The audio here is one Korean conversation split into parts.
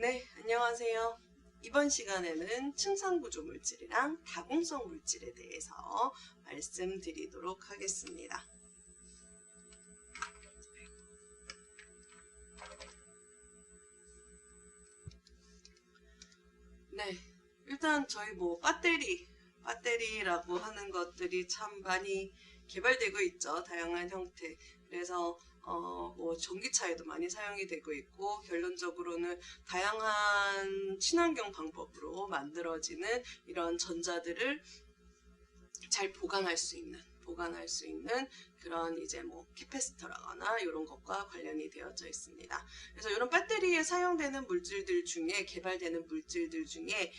네, 안녕하세요. 이번 시간에는 층상구조 물질이랑 다공성 물질에 대해서 말씀드리도록 하겠습니다. 네, 일단 저희 배터리라고 하는 것들이 참 많이 개발되고 있죠. 다양한 형태. 그래서 전기차에도 많이 사용이 되고 있고, 결론적으로는 다양한 친환경 방법으로 만들어지는 이런 전자들을 잘 보관할 수 있는 그런 이제 캐패시터라거나 이런 것과 관련이 되어져 있습니다. 그래서 이런 배터리에 사용되는 물질들 중에 개발되는 물질들 중에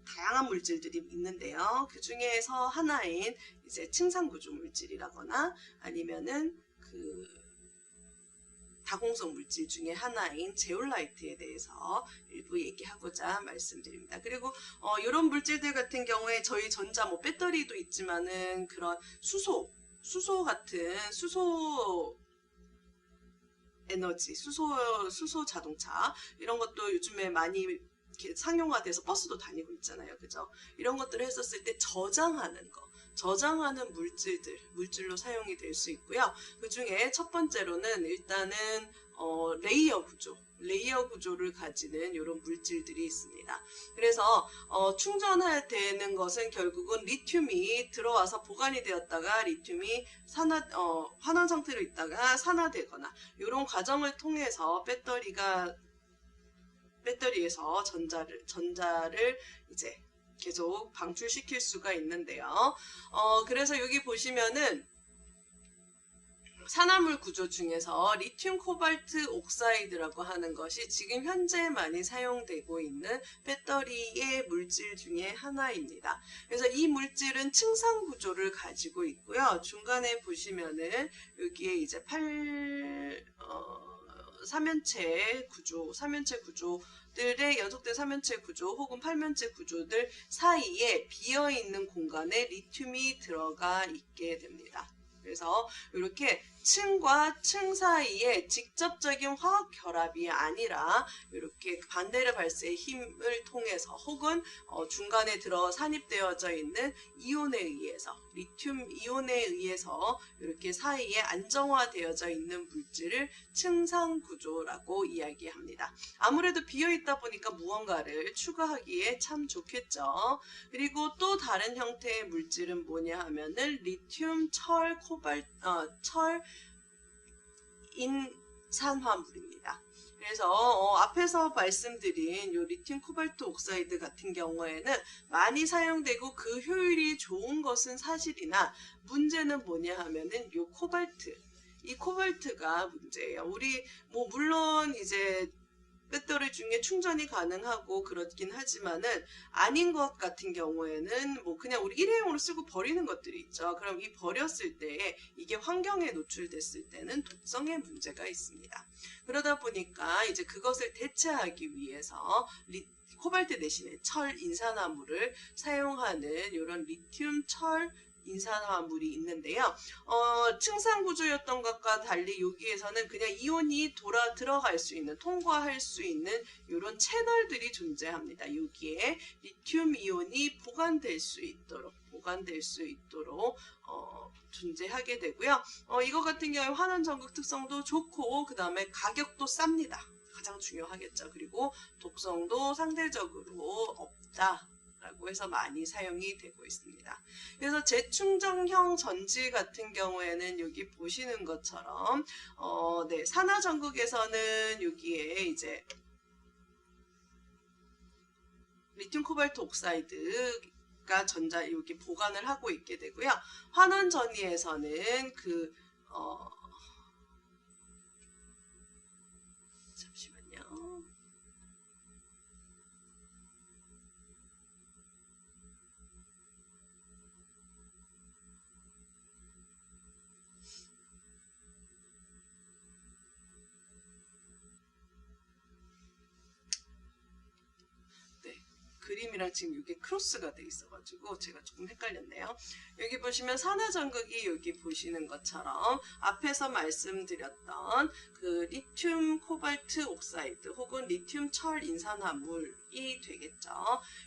다양한 물질들이 있는데요. 그 중에서 하나인 이제 층상구조 물질이라거나 아니면은 다공성 물질 중에 하나인 제올라이트에 대해서 일부 얘기하고자 말씀드립니다. 그리고 이런 물질들 같은 경우에 저희 전자 배터리도 있지만은 그런 수소 같은 수소 에너지, 수소 자동차 이런 것도 요즘에 많이 이렇게 상용화돼서 버스도 다니고 있잖아요. 그죠? 이런 것들을 했었을 때 저장하는 물질로 사용이 될 수 있고요. 그 중에 첫 번째로는 일단은 레이어 구조를 가지는 이런 물질들이 있습니다. 그래서 충전되는 것은 결국은 리튬이 들어와서 보관이 되었다가 리튬이 환원 상태로 있다가 산화되거나 이런 과정을 통해서 배터리에서 전자를 이제 계속 방출시킬 수가 있는데요. 그래서 여기 보시면은 산화물 구조 중에서 리튬 코발트 옥사이드라고 하는 것이 지금 현재 많이 사용되고 있는 배터리의 물질 중에 하나입니다. 그래서 이 물질은 층상 구조를 가지고 있고요. 중간에 보시면은 여기에 이제 3면체 구조들의 연속된 3면체 구조 혹은 8면체 구조들 사이에 비어있는 공간에 리튬이 들어가 있게 됩니다. 그래서 이렇게 층과 층 사이에 직접적인 화학 결합이 아니라 이렇게 반대르 발세의 힘을 통해서 혹은 중간에 산입되어져 있는 리튬 이온에 의해서 이렇게 사이에 안정화되어져 있는 물질을 층상 구조라고 이야기합니다. 아무래도 비어있다 보니까 무언가를 추가하기에 참 좋겠죠. 그리고 또 다른 형태의 물질은 뭐냐 하면은 리튬 철 인산화물입니다. 그래서 앞에서 말씀드린 요 리튬 코발트 옥사이드 같은 경우에는 많이 사용되고 그 효율이 좋은 것은 사실이나 문제는 뭐냐 하면은 이 코발트가 문제예요. 우리 물론 이제 배터리 중에 충전이 가능하고 그렇긴 하지만은 아닌 것 같은 경우에는 그냥 우리 일회용으로 쓰고 버리는 것들이 있죠. 그럼 이 버렸을 때 이게 환경에 노출됐을 때는 독성의 문제가 있습니다. 그러다 보니까 이제 그것을 대체하기 위해서 코발트 대신에 철 인산화물을 사용하는 이런 리튬 철 인산화물이 있는데요. 층상 구조였던 것과 달리 여기에서는 그냥 이온이 들어갈 수 있는, 통과할 수 있는 이런 채널들이 존재합니다. 여기에 리튬 이온이 보관될 수 있도록 존재하게 되고요. 이거 같은 경우에 환원 전극 특성도 좋고 그 다음에 가격도 쌉니다. 가장 중요하겠죠. 그리고 독성도 상대적으로 없다. 라고 해서 많이 사용이 되고 있습니다. 그래서 재충전형 전지 같은 경우에는 여기 보시는 것처럼 산화 전극에서는 여기에 이제 리튬 코발트 옥사이드가 여기 보관을 하고 있게 되고요. 환원 전이에서는 잠시만요. 그림이랑 지금 이게 크로스가 돼 있어가지고 제가 조금 헷갈렸네요. 여기 보시면 산화전극이 여기 보시는 것처럼 앞에서 말씀드렸던 그 리튬 코발트 옥사이드 혹은 리튬 철 인산화물이 되겠죠.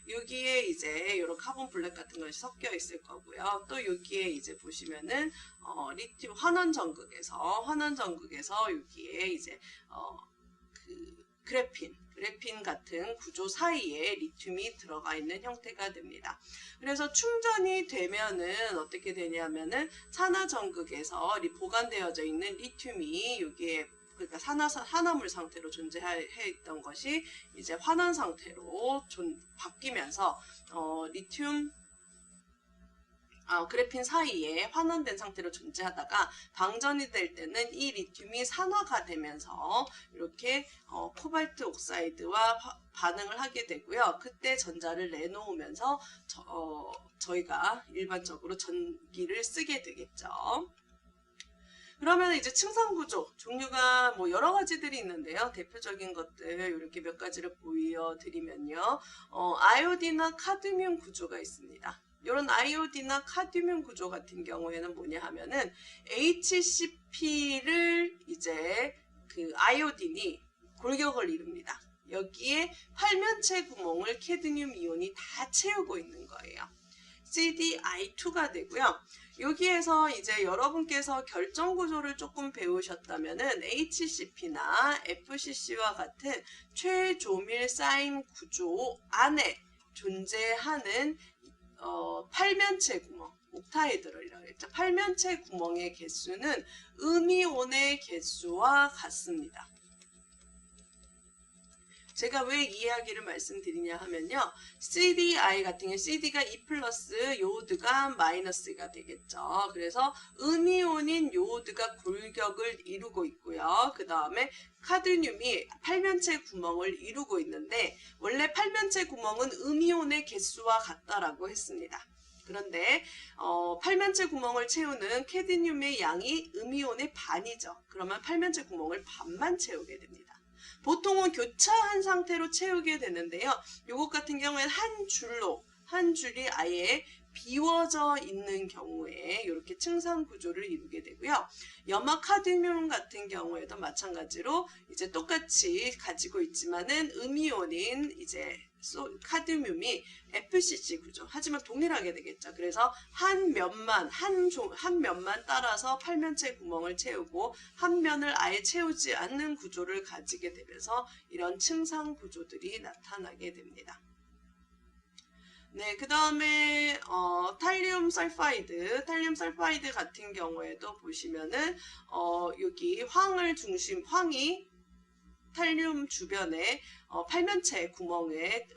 여기에 이제 이런 카본 블랙 같은 것이 섞여 있을 거고요. 또 여기에 이제 보시면은 리튬 환원전극에서 여기에 이제 그 그래핀 같은 구조 사이에 리튬이 들어가 있는 형태가 됩니다. 그래서 충전이 되면은 어떻게 되냐면은 산화전극에서 보관되어져 있는 리튬이 여기에 그러니까 산화물 상태로 존재했던 것이 이제 환원 상태로 바뀌면서 리튬 그래핀 사이에 환원된 상태로 존재하다가 방전이 될 때는 이 리튬이 산화가 되면서 이렇게 코발트 옥사이드와 반응을 하게 되고요. 그때 전자를 내놓으면서 저희가 일반적으로 전기를 쓰게 되겠죠. 그러면 이제 층상구조 종류가 뭐 여러 가지들이 있는데요. 대표적인 것들 이렇게 몇 가지를 보여드리면요. 아이오딘이나 카드뮴 구조가 있습니다. 이런 아이오딘이나 카드뮴 구조 같은 경우에는 뭐냐 하면은 HCP를 이제 그 아이오딘이 골격을 이룹니다. 여기에 팔면체 구멍을 캐드뮴 이온이 다 채우고 있는 거예요. CdI2가 되고요. 여기에서 이제 여러분께서 결정 구조를 조금 배우셨다면은 HCP나 FCC와 같은 최조밀 사인 구조 안에 존재하는 팔면체 구멍, 옥타헤드럴이라고 했죠. 팔면체 구멍의 개수는 음이온의 개수와 같습니다. 제가 왜 이 이야기를 말씀드리냐 하면요. CDI 같은 경우 CD가 2 플러스 요오드가 마이너스가 되겠죠. 그래서 음이온인 요오드가 골격을 이루고 있고요. 그 다음에 카드뮴이 팔면체 구멍을 이루고 있는데 원래 팔면체 구멍은 음이온의 개수와 같다라고 했습니다. 그런데 팔면체 구멍을 채우는 캐드뮴의 양이 음이온의 반이죠. 그러면 팔면체 구멍을 반만 채우게 됩니다. 보통은 교차한 상태로 채우게 되는데요. 요것 같은 경우에는 한 줄이 아예 비워져 있는 경우에 이렇게 층상 구조를 이루게 되고요. 염화 카드뮴 같은 경우에도 마찬가지로 이제 똑같이 가지고 있지만은 음이온인 이제 카드뮴이 FCC 구조 하지만 동일하게 되겠죠. 그래서 한 면만 따라서 팔면체 구멍을 채우고 한 면을 아예 채우지 않는 구조를 가지게 되면서 이런 층상 구조들이 나타나게 됩니다. 네, 그 다음에 탈륨 설파이드 같은 경우에도 보시면은 여기 황이 탈륨 주변에 팔면체 구멍에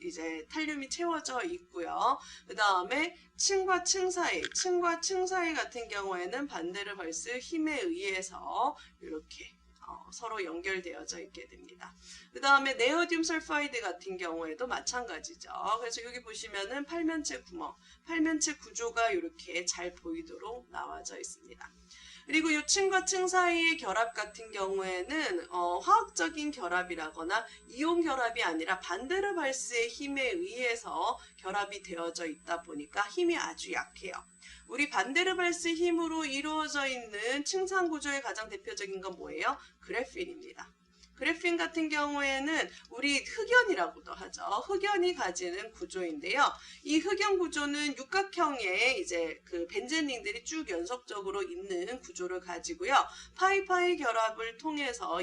이제 탈륨이 채워져 있고요. 그 다음에 층과 층 사이 같은 경우에는 반데르발스 힘에 의해서 이렇게 서로 연결되어져 있게 됩니다. 그 다음에 네오듐 설파이드 같은 경우에도 마찬가지죠. 그래서 여기 보시면은 팔면체 구조가 이렇게 잘 보이도록 나와져 있습니다. 그리고 이 층과 층 사이의 결합 같은 경우에는 화학적인 결합이라거나 이온 결합이 아니라 반데르발스의 힘에 의해서 결합이 되어져 있다 보니까 힘이 아주 약해요. 우리 반데르발스 힘으로 이루어져 있는 층상 구조의 가장 대표적인 건 뭐예요? 그래핀입니다. 그래핀 같은 경우에는 우리 흑연이라고도 하죠. 흑연이 가지는 구조인데요. 이 흑연 구조는 육각형의 이제 그 벤젠링들이 쭉 연속적으로 있는 구조를 가지고요. 파이파이 결합을 통해서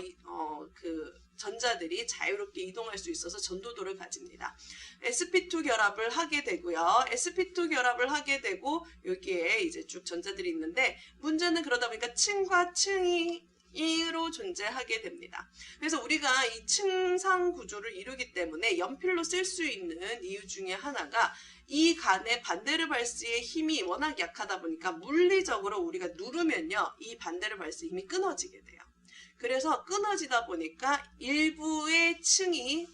그 전자들이 자유롭게 이동할 수 있어서 전도도를 가집니다. sp2 결합을 하게 되고요. sp2 결합을 하게 되고 여기에 이제 쭉 전자들이 있는데 문제는 그러다 보니까 층과 층이 로 존재하게 됩니다. 그래서 우리가 이 층상 구조를 이루기 때문에 연필로 쓸 수 있는 이유 중에 하나가 이 간의 반데르발스의 힘이 워낙 약하다 보니까 물리적으로 우리가 누르면요. 이 반데르발스 힘이 끊어지게 돼요. 그래서 끊어지다 보니까 일부의 층이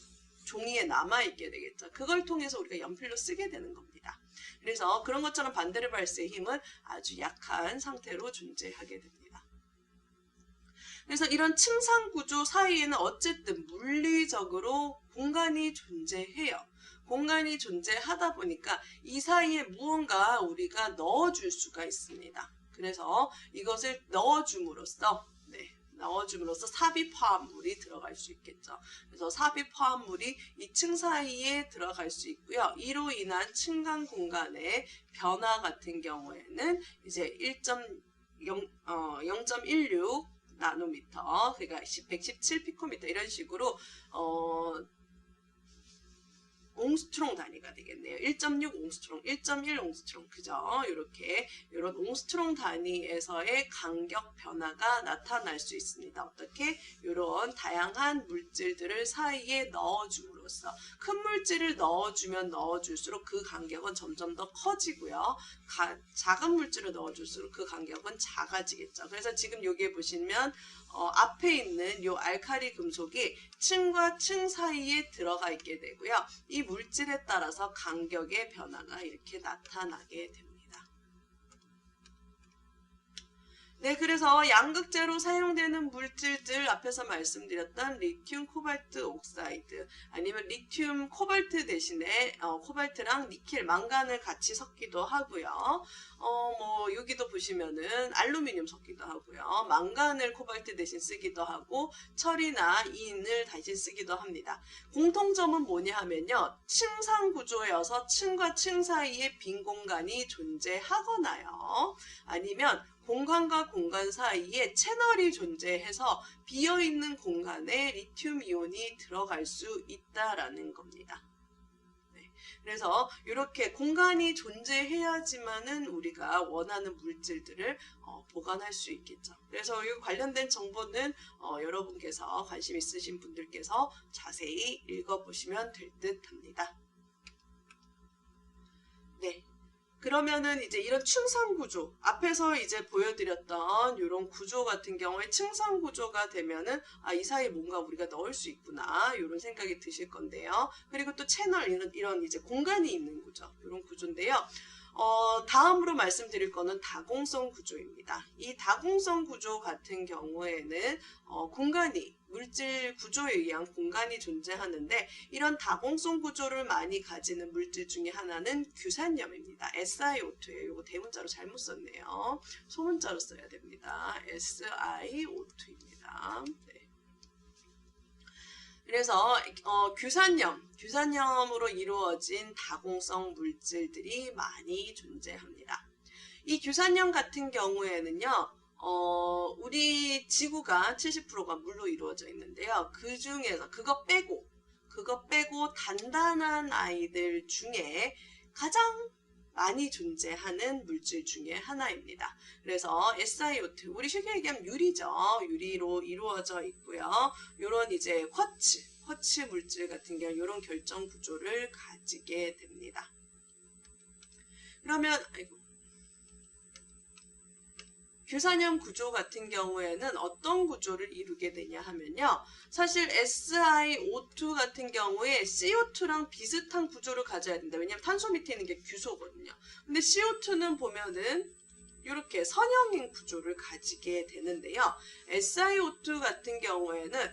종이에 남아있게 되겠죠. 그걸 통해서 우리가 연필로 쓰게 되는 겁니다. 그래서 그런 것처럼 반데르발스의 힘은 아주 약한 상태로 존재하게 됩니다. 그래서 이런 층상 구조 사이에는 어쨌든 물리적으로 공간이 존재해요. 공간이 존재하다 보니까 이 사이에 무언가 우리가 넣어줄 수가 있습니다. 그래서 이것을 넣어줌으로써 삽입 화합물이 들어갈 수 있겠죠. 그래서 삽입 화합물이 이 층 사이에 들어갈 수 있고요. 이로 인한 층간 공간의 변화 같은 경우에는 이제 0.16 나노미터, 그러니까 117 피코미터 이런 식으로 옹스트롱 단위가 되겠네요. 1.6 옹스트롱, 1.1 옹스트롱, 그죠? 이런 옹스트롱 단위에서의 간격 변화가 나타날 수 있습니다. 어떻게? 이런 다양한 물질들을 사이에 넣어줌으로써 큰 물질을 넣어주면 넣어줄수록 그 간격은 점점 더 커지고요. 작은 물질을 넣어줄수록 그 간격은 작아지겠죠. 그래서 지금 여기에 보시면 앞에 있는 요 알칼리 금속이 층과 층 사이에 들어가 있게 되고요. 이 물질에 따라서 간격의 변화가 이렇게 나타나게 됩니다. 네, 그래서 양극재로 사용되는 물질들 앞에서 말씀드렸던 리튬 코발트 옥사이드 아니면 리튬 코발트 대신에 코발트랑 니켈, 망간을 같이 섞기도 하고요. 여기도 보시면은 알루미늄 섞기도 하고요. 망간을 코발트 대신 쓰기도 하고 철이나 인을 대신 쓰기도 합니다. 공통점은 뭐냐 하면요. 층상 구조여서 층과 층 사이에 빈 공간이 존재하거나요. 아니면 공간과 공간 사이에 채널이 존재해서 비어있는 공간에 리튬 이온이 들어갈 수 있다라는 겁니다. 네, 그래서 이렇게 공간이 존재해야지만은 우리가 원하는 물질들을 보관할 수 있겠죠. 그래서 이 관련된 정보는 여러분께서 관심 있으신 분들께서 자세히 읽어보시면 될 듯 합니다. 네. 그러면은 이제 이런 층상 구조, 앞에서 이제 보여드렸던 이런 구조 같은 경우에 층상 구조가 되면은 이 사이에 뭔가 우리가 넣을 수 있구나 이런 생각이 드실 건데요. 그리고 또 채널 이런 이제 공간이 있는 구조, 이런 구조인데요. 다음으로 말씀드릴 거는 다공성 구조입니다. 이 다공성 구조 같은 경우에는 물질 구조에 의한 공간이 존재하는데 이런 다공성 구조를 많이 가지는 물질 중에 하나는 규산염입니다. SiO2예요. 이거 대문자로 잘못 썼네요. 소문자로 써야 됩니다. SiO2입니다. 네. 그래서 규산염으로 이루어진 다공성 물질들이 많이 존재합니다. 이 규산염 같은 경우에는요. 우리 지구가 70%가 물로 이루어져 있는데요. 그 중에서 그거 빼고 단단한 아이들 중에 가장 많이 존재하는 물질 중에 하나입니다. 그래서 SiO2, 우리 쉽게 얘기하면 유리죠. 유리로 이루어져 있고요. 요런 이제 쿼츠 물질 같은 경우 이런 결정 구조를 가지게 됩니다. 그러면 규산염 구조 같은 경우에는 어떤 구조를 이루게 되냐 하면요. 사실 SiO2 같은 경우에 CO2랑 비슷한 구조를 가져야 된다. 왜냐하면 탄소 밑에 있는 게 규소거든요. 근데 CO2는 보면은 이렇게 선형인 구조를 가지게 되는데요. SiO2 같은 경우에는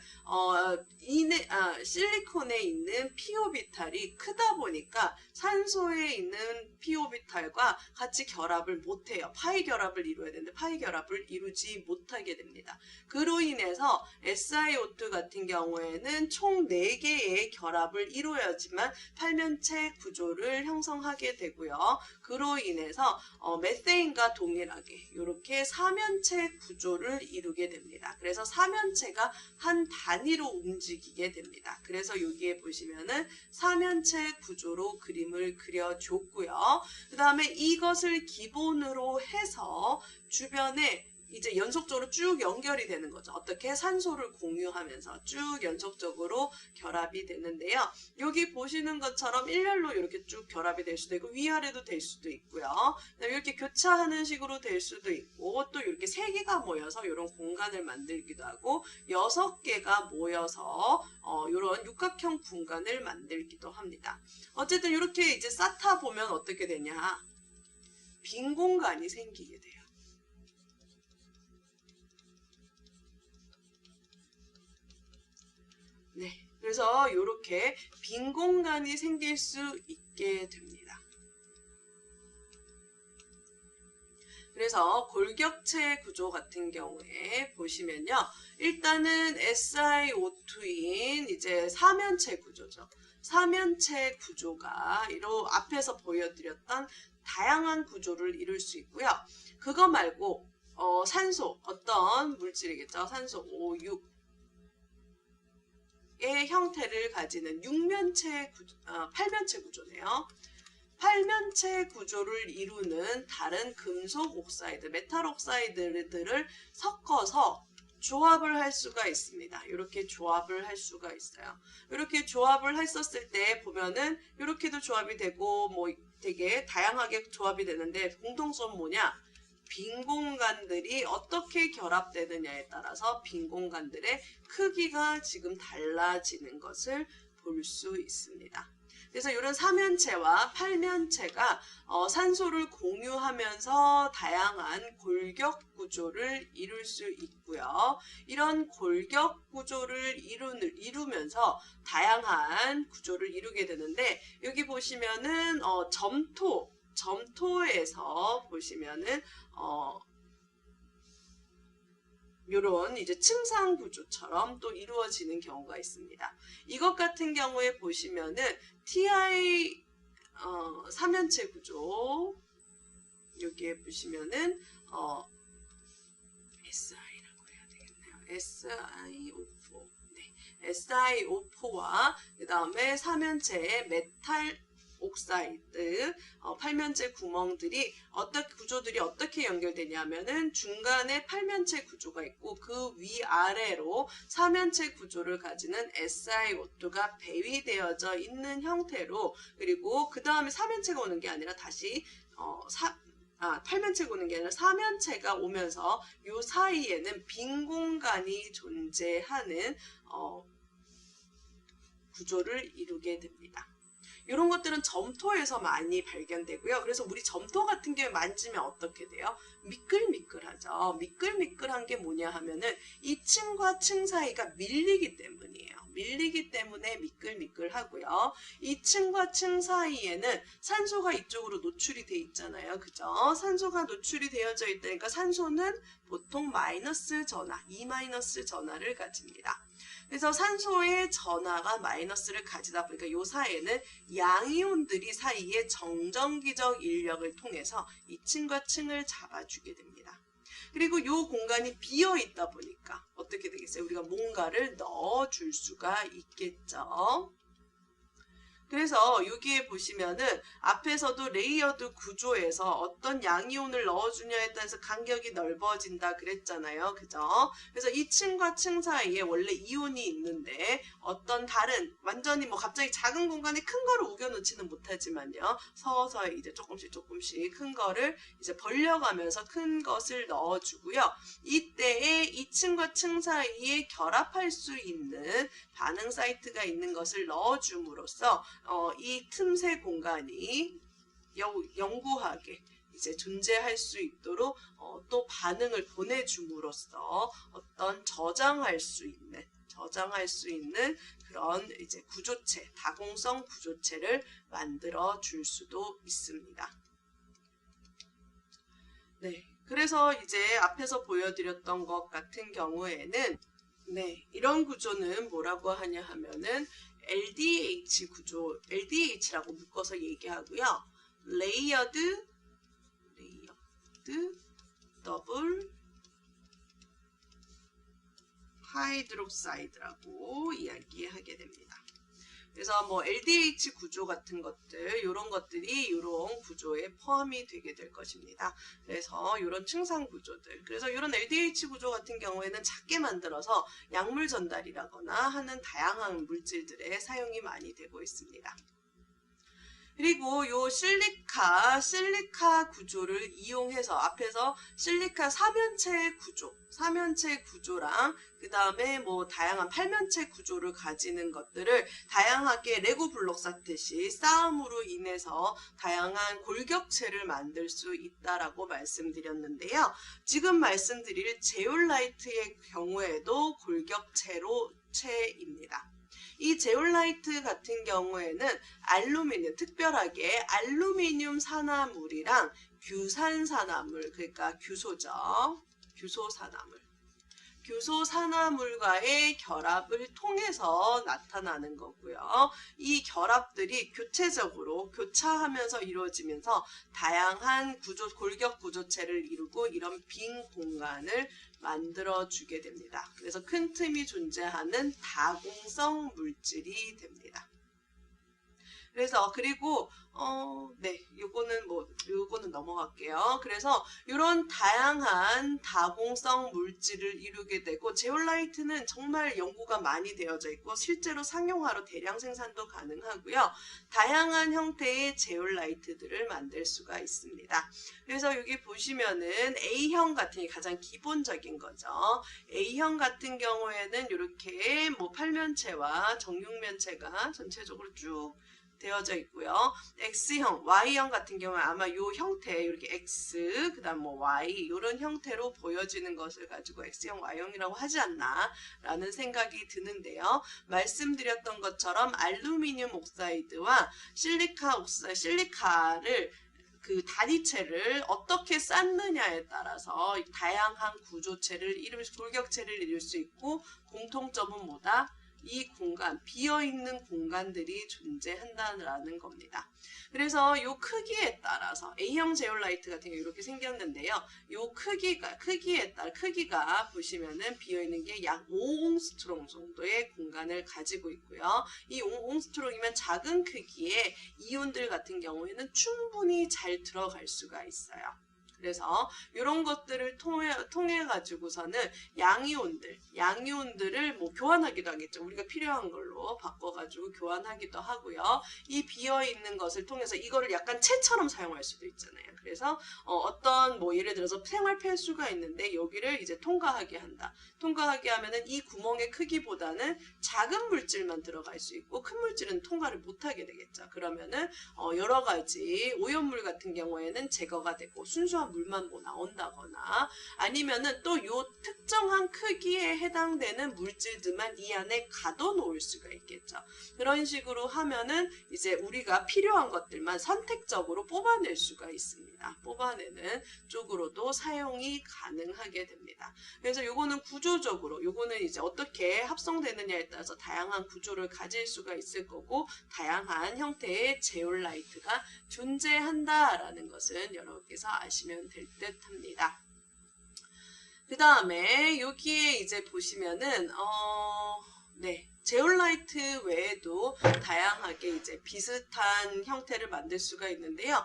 실리콘에 있는 p오비탈이 크다 보니까 산소에 있는 p오비탈과 같이 결합을 못해요. 파이 결합을 이루어야 되는데 파이 결합을 이루지 못하게 됩니다. 그로 인해서 SiO2 같은 경우에는 총 4개의 결합을 이루어야지만 팔면체 구조를 형성하게 되고요. 그로 인해서 메세인과 동일하게 이렇게 사면체 구조를 이루게 됩니다. 그래서 사면체가 한 단위로 움직이게 됩니다. 그래서 여기에 보시면은 사면체 구조로 그림을 그려줬고요. 그 다음에 이것을 기본으로 해서 주변에 이제 연속적으로 쭉 연결이 되는 거죠. 어떻게? 산소를 공유하면서 쭉 연속적으로 결합이 되는데요. 여기 보시는 것처럼 일렬로 이렇게 쭉 결합이 될 수도 있고 위아래도 될 수도 있고요. 이렇게 교차하는 식으로 될 수도 있고 또 이렇게 3개가 모여서 이런 공간을 만들기도 하고 6개가 모여서 이런 육각형 공간을 만들기도 합니다. 어쨌든 이렇게 이제 쌓다 보면 어떻게 되냐? 빈 공간이 생기게 돼요. 네, 그래서 이렇게 빈 공간이 생길 수 있게 됩니다. 그래서 골격체 구조 같은 경우에 보시면요. 일단은 SiO2인 이제 사면체 구조죠. 사면체 구조가 이로 앞에서 보여드렸던 다양한 구조를 이룰 수 있고요. 그거 말고 산소, 어떤 물질이겠죠. 산소 O6의 형태를 가지는 팔면체 구조네요. 팔면체 구조를 이루는 다른 금속 옥사이드, 메탈 옥사이드들을 섞어서 조합을 할 수가 있습니다. 이렇게 조합을 할 수가 있어요. 이렇게 조합을 했었을 때 보면은 이렇게도 조합이 되고 뭐 되게 다양하게 조합이 되는데 공통점 뭐냐? 빈 공간들이 어떻게 결합되느냐에 따라서 빈 공간들의 크기가 지금 달라지는 것을 볼 수 있습니다. 그래서 이런 사면체와 팔면체가 산소를 공유하면서 다양한 골격 구조를 이룰 수 있고요. 이런 골격 구조를 이루면서 다양한 구조를 이루게 되는데 여기 보시면은 점토에서 보시면은 요런 이제 층상 구조처럼 또 이루어지는 경우가 있습니다. 이것 같은 경우에 보시면은 TI 사면체 구조 여기에 보시면은 SI라고 해야 되겠네요. SiO4 네, SiO4와 그 다음에 사면체의 메탈 옥사이드, 팔면체 구멍들이 구조들이 어떻게 연결되냐면은 중간에 팔면체 구조가 있고 그 위아래로 사면체 구조를 가지는 SiO2가 배위되어져 있는 형태로 그리고 그 다음에 사면체가 오는 게 아니라 다시 팔면체가 오는 게 아니라 사면체가 오면서 요 사이에는 빈 공간이 존재하는 구조를 이루게 됩니다. 이런 것들은 점토에서 많이 발견되고요. 그래서 우리 점토 같은 경우에 만지면 어떻게 돼요? 미끌미끌하죠. 미끌미끌한 게 뭐냐 하면은 이 층과 층 사이가 밀리기 때문이에요. 밀리기 때문에 미끌미끌하고요. 이 층과 층 사이에는 산소가 이쪽으로 노출이 돼 있잖아요. 그죠? 산소가 노출이 되어져 있다니까 산소는 보통 마이너스 전하, E- 전하를 가집니다. 그래서 산소의 전하가 마이너스를 가지다 보니까 이 사이에는 양이온들이 사이에 정전기적 인력을 통해서 이 층과 층을 잡아주게 됩니다. 그리고 이 공간이 비어 있다 보니까 어떻게 되겠어요? 우리가 뭔가를 넣어줄 수가 있겠죠. 그래서 여기에 보시면은 앞에서도 레이어드 구조에서 어떤 양이온을 넣어주냐에 따라서 간격이 넓어진다 그랬잖아요. 그죠? 그래서 이 층과 층 사이에 원래 이온이 있는데 어떤 다른 완전히 뭐 갑자기 작은 공간에 큰 거를 우겨놓지는 못하지만요. 서서히 이제 조금씩 큰 거를 이제 벌려가면서 큰 것을 넣어주고요. 이때에 이 층과 층 사이에 결합할 수 있는 반응 사이트가 있는 것을 넣어줌으로써 이 틈새 공간이 영구하게 이제 존재할 수 있도록 또 반응을 보내줌으로써 어떤 저장할 수 있는 그런 이제 구조체, 다공성 구조체를 만들어 줄 수도 있습니다. 네. 그래서 이제 앞에서 보여드렸던 것 같은 경우에는 이런 구조는 뭐라고 하냐 하면은 LDH 구조, LDH라고 묶어서 얘기하고요. 레이어드 더블 하이드록사이드라고 이야기하게 됩니다. 그래서 뭐 LDH 구조 같은 것들, 이런 것들이 이런 구조에 포함이 되게 될 것입니다. 그래서 이런 층상 구조들, 그래서 이런 LDH 구조 같은 경우에는 작게 만들어서 약물 전달이라거나 하는 다양한 물질들에 사용이 많이 되고 있습니다. 그리고 요 실리카 구조를 이용해서 앞에서 실리카 사면체 구조랑 그 다음에 뭐 다양한 팔면체 구조를 가지는 것들을 다양하게 레고 블록 쌓듯이 싸움으로 인해서 다양한 골격체를 만들 수 있다라고 말씀드렸는데요. 지금 말씀드릴 제올라이트의 경우에도 골격체입니다. 이 제올라이트 같은 경우에는 알루미늄, 특별하게 알루미늄 산화물이랑 규산 산화물, 그러니까 규소죠. 규소 산화물. 규소 산화물과의 결합을 통해서 나타나는 거고요. 이 결합들이 교체적으로 교차하면서 이루어지면서 다양한 구조, 골격 구조체를 이루고 이런 빈 공간을 만들어주게 됩니다. 그래서 큰 틈이 존재하는 다공성 물질이 됩니다. 그래서 그리고 네, 요거는 넘어갈게요. 그래서 이런 다양한 다공성 물질을 이루게 되고 제올라이트는 정말 연구가 많이 되어져 있고 실제로 상용화로 대량 생산도 가능하고요. 다양한 형태의 제올라이트들을 만들 수가 있습니다. 그래서 여기 보시면은 A형 같은 게 가장 기본적인 거죠. A형 같은 경우에는 이렇게 뭐 팔면체와 정육면체가 전체적으로 쭉 되어져 있고요. X형, Y형 같은 경우는 아마 이 형태 이렇게 X, 그 다음 뭐 Y 이런 형태로 보여지는 것을 가지고 X형, Y형이라고 하지 않나 라는 생각이 드는데요. 말씀드렸던 것처럼 알루미늄 옥사이드와 실리카를 그 단위체를 어떻게 쌓느냐에 따라서 다양한 구조체를 골격체를 이룰 수 있고 공통점은 뭐다? 이 공간, 비어있는 공간들이 존재한다는 겁니다. 그래서 이 크기에 따라서 A형 제올라이트 같은 경우 이렇게 생겼는데요. 이 크기가 보시면은 비어있는 게 약 5옹스트롱 정도의 공간을 가지고 있고요. 이 5옹스트롱이면 작은 크기의 이온들 같은 경우에는 충분히 잘 들어갈 수가 있어요. 그래서 이런 것들을 통해 가지고서는 양이온들을 뭐 교환하기도 하겠죠. 우리가 필요한 걸로 바꿔가지고 교환하기도 하고요. 이 비어있는 것을 통해서 이거를 약간 채처럼 사용할 수도 있잖아요. 그래서 어떤 뭐 예를 들어서 생활 폐수가 있는데 여기를 이제 통과하게 한다. 통과하게 하면은 이 구멍의 크기보다는 작은 물질만 들어갈 수 있고 큰 물질은 통과를 못하게 되겠죠. 그러면은 여러 가지 오염물 같은 경우에는 제거가 되고 순수한 물만 뭐 나온다거나 아니면은 또 요 특정한 크기에 해당되는 물질들만 이 안에 가둬놓을 수가 있겠죠. 그런 식으로 하면은 이제 우리가 필요한 것들만 선택적으로 뽑아낼 수가 있습니다. 뽑아내는 쪽으로도 사용이 가능하게 됩니다. 그래서 요거는 구조적으로 요거는 이제 어떻게 합성되느냐에 따라서 다양한 구조를 가질 수가 있을 거고 다양한 형태의 제올라이트가 존재한다라는 것은 여러분께서 아시면 될 듯 합니다. 그 다음에 여기에 이제 보시면은 네. 제올라이트 외에도 다양하게 이제 비슷한 형태를 만들 수가 있는데요.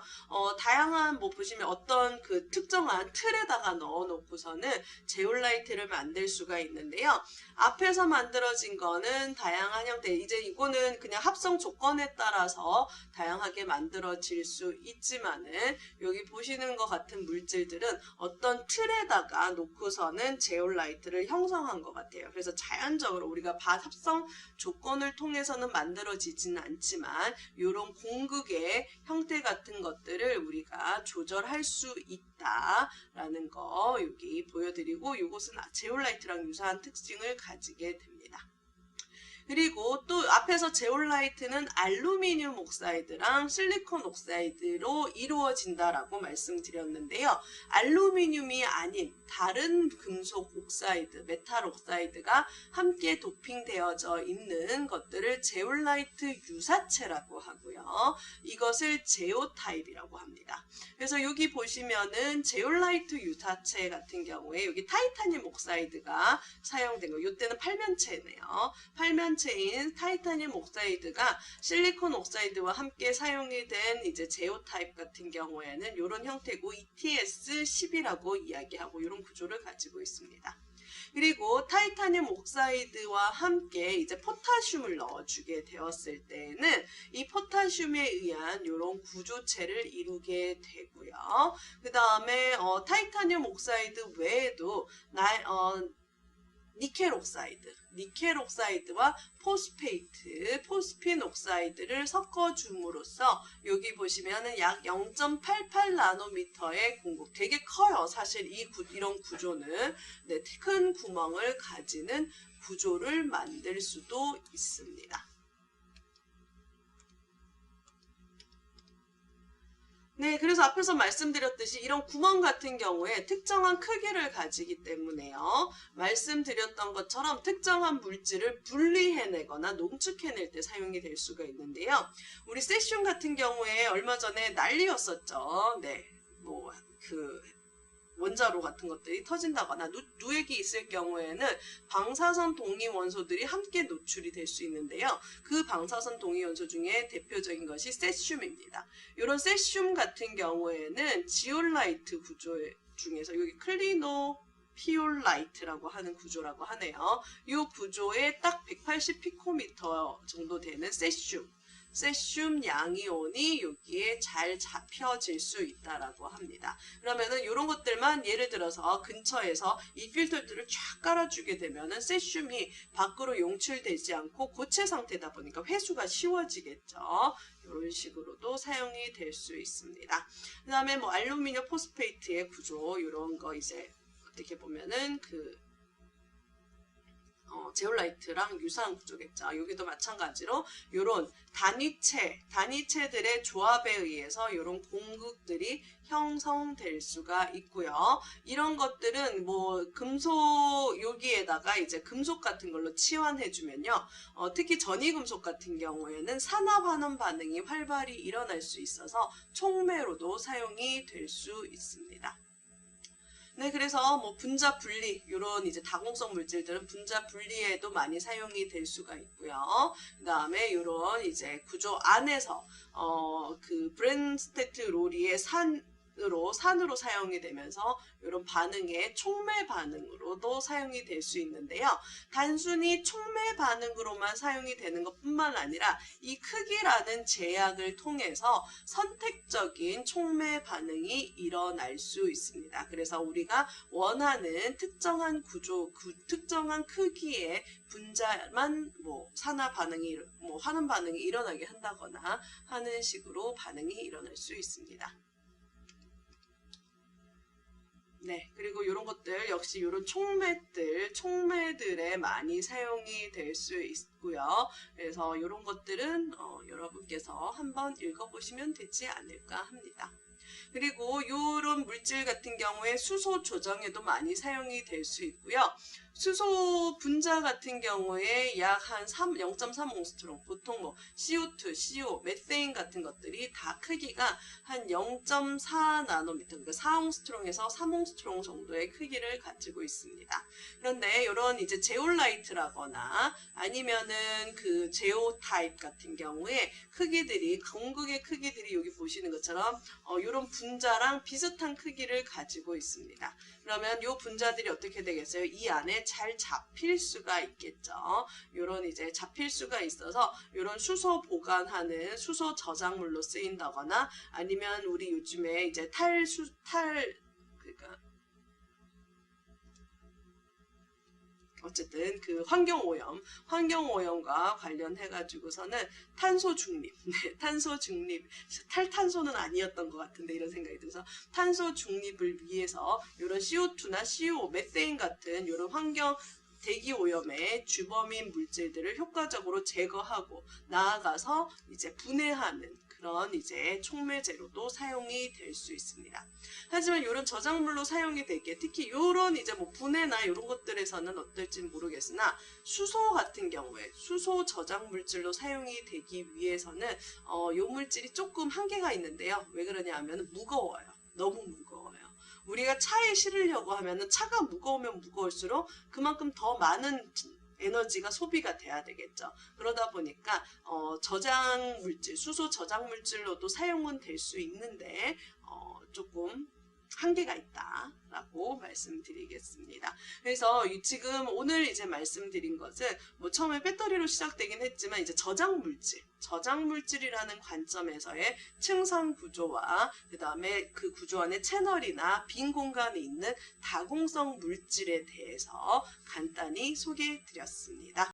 다양한 뭐 보시면 어떤 그 특정한 틀에다가 넣어 놓고서는 제올라이트를 만들 수가 있는데요. 앞에서 만들어진 거는 다양한 형태, 이제 이거는 그냥 합성 조건에 따라서 다양하게 만들어질 수 있지만은 여기 보시는 것 같은 물질들은 어떤 틀에다가 놓고서는 제올라이트를 형성한 것 같아요. 그래서 자연적으로 우리가 합성 조건을 통해서는 만들어지지는 않지만 이런 공극의 형태 같은 것들을 우리가 조절할 수 있다라는 거 여기 보여드리고 이것은 제올라이트랑 유사한 특징을 가지게 됩니다. 그리고 또 앞에서 제올라이트는 알루미늄 옥사이드랑 실리콘 옥사이드로 이루어진다라고 말씀드렸는데요. 알루미늄이 아닌 다른 금속 옥사이드, 메탈 옥사이드가 함께 도핑되어져 있는 것들을 제올라이트 유사체라고 하고요. 이것을 제오타입이라고 합니다. 그래서 여기 보시면은 제올라이트 유사체 같은 경우에 여기 타이타늄 옥사이드가 사용된 거, 이때는 팔면체네요. 팔면체인 타이타늄 옥사이드가 실리콘 옥사이드와 함께 사용이 된 이제 제오타입 같은 경우에는 이런 형태고 ETS10이라고 이야기하고 이런 구조를 가지고 있습니다. 그리고 타이타늄 옥사이드와 함께 이제 포타슘을 넣어주게 되었을 때는 이 포타슘에 의한 이런 구조체를 이루게 되고요. 그 다음에 타이타늄 옥사이드 외에도 니켈 옥사이드와 포스핀 옥사이드를 섞어줌으로써 여기 보시면은 약 0.88 나노미터의 공급, 되게 커요. 사실 이런 구조는 네, 큰 구멍을 가지는 구조를 만들 수도 있습니다. 네, 그래서 앞에서 말씀드렸듯이 이런 구멍 같은 경우에 특정한 크기를 가지기 때문에요. 말씀드렸던 것처럼 특정한 물질을 분리해내거나 농축해낼 때 사용이 될 수가 있는데요. 우리 세슘 같은 경우에 얼마 전에 난리였었죠. 네, 원자로 같은 것들이 터진다거나 누액이 있을 경우에는 방사선 동위 원소들이 함께 노출이 될 수 있는데요. 그 방사선 동위 원소 중에 대표적인 것이 세슘입니다. 이런 세슘 같은 경우에는 지올라이트 구조 중에서 여기 클리노피올라이트라고 하는 구조라고 하네요. 이 구조에 딱 180 피코미터 정도 되는 세슘 양이온이 여기에 잘 잡혀질 수 있다라고 합니다. 그러면은 이런 것들만 예를 들어서 근처에서 이 필터들을 쫙 깔아주게 되면은 세슘이 밖으로 용출되지 않고 고체 상태다 보니까 회수가 쉬워지겠죠. 이런 식으로도 사용이 될 수 있습니다. 그 다음에 알루미늄 포스페이트의 구조 이런 거 이제 어떻게 보면은 제올라이트랑 유사한 구조겠죠. 여기도 마찬가지로 이런 단위체들의 조합에 의해서 이런 공극들이 형성될 수가 있고요. 이런 것들은 금속 여기에다가 이제 금속 같은 걸로 치환해주면요. 특히 전이금속 같은 경우에는 산화환원 반응이 활발히 일어날 수 있어서 촉매로도 사용이 될 수 있습니다. 네, 그래서 분자 분리, 이런 이제 다공성 물질들은 분자 분리에도 많이 사용이 될 수가 있고요. 그 다음에 이런 이제 구조 안에서, 브랜스테트 로리의 산으로 사용이 되면서 이런 반응의 촉매 반응으로도 사용이 될 수 있는데요. 단순히 촉매 반응으로만 사용이 되는 것뿐만 아니라 이 크기라는 제약을 통해서 선택적인 촉매 반응이 일어날 수 있습니다. 그래서 우리가 원하는 특정한 구조, 특정한 크기의 분자만 산화 반응이, 환원 반응이 일어나게 한다거나 하는 식으로 반응이 일어날 수 있습니다. 네, 그리고 이런 것들 역시 이런 촉매들에 많이 사용이 될 수 있고요. 그래서 이런 것들은 여러분께서 한번 읽어보시면 되지 않을까 합니다. 그리고 이런 물질 같은 경우에 수소 조정에도 많이 사용이 될 수 있고요. 수소 분자 같은 경우에 약 한 0.3 옹스트롱, 보통 CO2, CO, 메테인 같은 것들이 다 크기가 한 0.4 나노미터, 그러니까 4옹스트롱에서 3옹스트롱 정도의 크기를 가지고 있습니다. 그런데 이런 이제 제올라이트라거나 아니면은 제오 타입 같은 경우에 공극의 크기들이 여기 보시는 것처럼 이런 분자랑 비슷한 크기를 가지고 있습니다. 그러면 이 분자들이 어떻게 되겠어요? 이 안에 잘 잡힐 수가 있겠죠. 이런 이제 잡힐 수가 있어서 이런 수소 보관하는 수소 저장물로 쓰인다거나 아니면 우리 요즘에 이제 그러니까 어쨌든 환경오염과 관련해가지고서는 탄소 중립, 네, 탄소 중립, 탈탄소는 아니었던 것 같은데 이런 생각이 들어서 탄소 중립을 위해서 이런 CO2나 CO, 메테인 같은 이런 환경 대기 오염의 주범인 물질들을 효과적으로 제거하고 나아가서 이제 분해하는 그런 이제 촉매제로도 사용이 될 수 있습니다. 하지만 이런 저작물로 사용이 되기에 특히 이런 이제 분해나 이런 것들에서는 어떨지 모르겠으나 수소 같은 경우에 수소 저장 물질로 사용이 되기 위해서는 이 물질이 조금 한계가 있는데요. 왜 그러냐 하면 무거워요. 너무 무거워요. 우리가 차에 실으려고 하면 차가 무거우면 무거울수록 그만큼 더 많은 에너지가 소비가 돼야 되겠죠. 그러다 보니까 저장물질, 수소 저장물질로도 사용은 될 수 있는데 조금 한계가 있다라고 말씀드리겠습니다. 그래서 지금 오늘 이제 말씀드린 것은 처음에 배터리로 시작되긴 했지만 이제 저장물질이라는 관점에서의 층상 구조와 그 다음에 그 구조 안에 채널이나 빈 공간이 있는 다공성 물질에 대해서 간단히 소개해 드렸습니다.